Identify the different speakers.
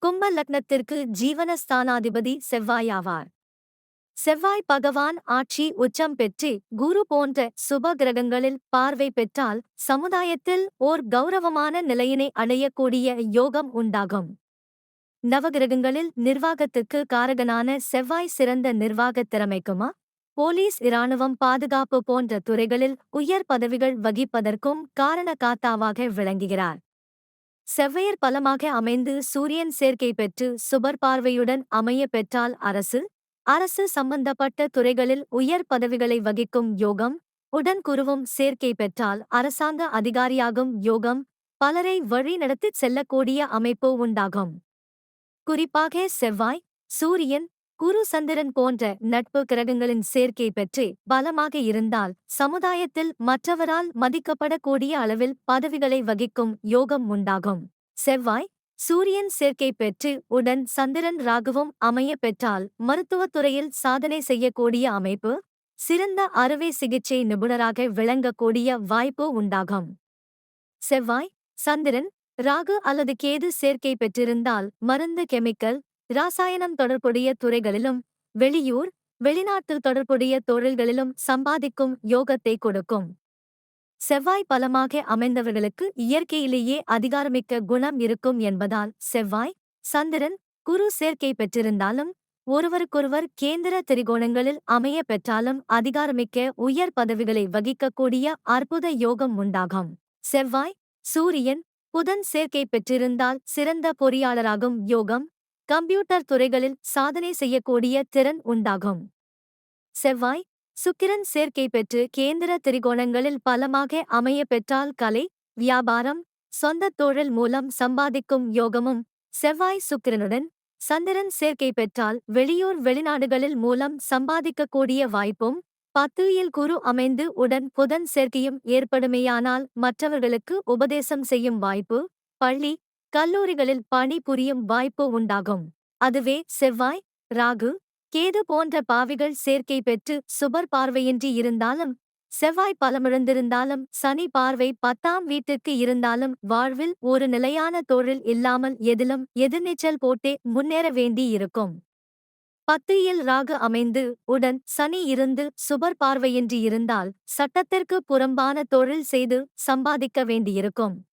Speaker 1: கும்ப லக்னத்திற்கு ஜீவனஸ்தானாதிபதி செவ்வாயாவார். செவ்வாய் பகவான் ஆட்சி உச்சம் பெற்று குரு போன்ற சுப கிரகங்களில் பார்வை பெற்றால் சமுதாயத்தில் ஓர் கௌரவமான நிலையினை அடையக்கூடிய யோகம் உண்டாகும். நவகிரகங்களில் நிர்வாகத்துக்கு காரகனான செவ்வாய் சிறந்த நிர்வாகத் திறமைக்குமா, போலீஸ் இராணுவம் பாதுகாப்பு போன்ற துறைகளில் உயர் பதவிகள் வகிப்பதற்கும் காரணகாத்தாவாக விளங்குகிறார். செவ்வையர் பலமாக அமைந்து சூரியன் சேர்க்கை பெற்று சுபர் பார்வையுடன் அமைய பெற்றால் அரசு சம்பந்தப்பட்ட துறைகளில் உயர் பதவிகளை வகிக்கும் யோகம், உடன் குருவும் சேர்க்கை பெற்றால் அரசாங்க அதிகாரியாகும் யோகம், பலரை வழி நடத்திச் செல்லக்கூடிய அமைப்பு உண்டாகும். குறிப்பாக செவ்வாய், சூரியன், குரு சந்திரன் போன்ற நட்பு கிரகங்களின் சேர்க்கை பெற்று பலமாக இருந்தால் சமுதாயத்தில் மற்றவரால் மதிக்கப்படக்கூடிய அளவில் பதவிகளை வகிக்கும் யோகம் உண்டாகும். செவ்வாய், சூரியன் சேர்க்கை பெற்று உடன் சந்திரன் ராகுவும் அமைய பெற்றால் மருத்துவத்துறையில் சாதனை செய்யக்கூடிய அமைப்பு, சிறந்த அறுவை சிகிச்சை நிபுணராக விளங்கக்கூடிய வாய்ப்பு உண்டாகும். செவ்வாய், சந்திரன், ராகு அல்லது கேது சேர்க்கை பெற்றிருந்தால் மருந்து, கெமிக்கல், இராசாயனம் தொடர்புடைய துறைகளிலும் வெளியூர், வெளிநாட்டில் தொடர்புடைய தொழில்களிலும் சம்பாதிக்கும் யோகத்தை கொடுக்கும். செவ்வாய் பலமாக அமைந்தவர்களுக்கு இயற்கையிலேயே அதிகாரமிக்க குணம் இருக்கும் என்பதால் செவ்வாய், சந்திரன், குரு சேர்க்கை பெற்றிருந்தாலும் ஒருவருக்கொருவர் கேந்திர திரிகோணங்களில் அமைய பெற்றாலும் அதிகாரமிக்க உயர் பதவிகளை வகிக்கக்கூடிய அற்புத யோகம் உண்டாகும். செவ்வாய், சூரியன், புதன் சேர்க்கை பெற்றிருந்தால் சிறந்த பொறியாளராகும் யோகம், கம்ப்யூட்டர் துறைகளில் சாதனை செய்யக்கூடிய திறன் உண்டாகும். செவ்வாய், சுக்கிரன் சேர்க்கை பெற்று கேந்திர திரிகோணங்களில் பலமாக அமைய பெற்றால் கலை, வியாபாரம், சொந்தத் தொழில் மூலம் சம்பாதிக்கும் யோகமும், செவ்வாய் சுக்கிரனுடன் சந்திரன் சேர்க்கை பெற்றால் வெளியூர் வெளிநாடுகளில் மூலம் சம்பாதிக்கக்கூடிய வாய்ப்பும், 10ல் குரு அமைந்து உடன் புதன் சேர்க்கையும் ஏற்படுமேயானால் மற்றவர்களுக்கு உபதேசம் செய்யும் வாய்ப்பு, பள்ளி, கல்லூரிகளில் பணி புரியும் வாய்ப்பு உண்டாகும். அதுவே செவ்வாய், ராகு, கேது போன்ற பாவிகள் சேர்க்கை பெற்று சுபர் பார்வையின்றி இருந்தாலும், செவ்வாய் பலமிழந்திருந்தாலும், சனி பார்வை 10ஆம் வீட்டிற்கு இருந்தாலும் வாழ்வில் ஒரு நிலையான தொழில் இல்லாமல் எதிலும் எதிர்நீச்சல் போட்டே முன்னேற வேண்டியிருக்கும். 10ல் ராகு அமைந்து உடன் சனி இருந்து சுபர் பார்வையின்றி இருந்தால் சட்டத்திற்கு புறம்பான தொழில் செய்து சம்பாதிக்க வேண்டியிருக்கும்.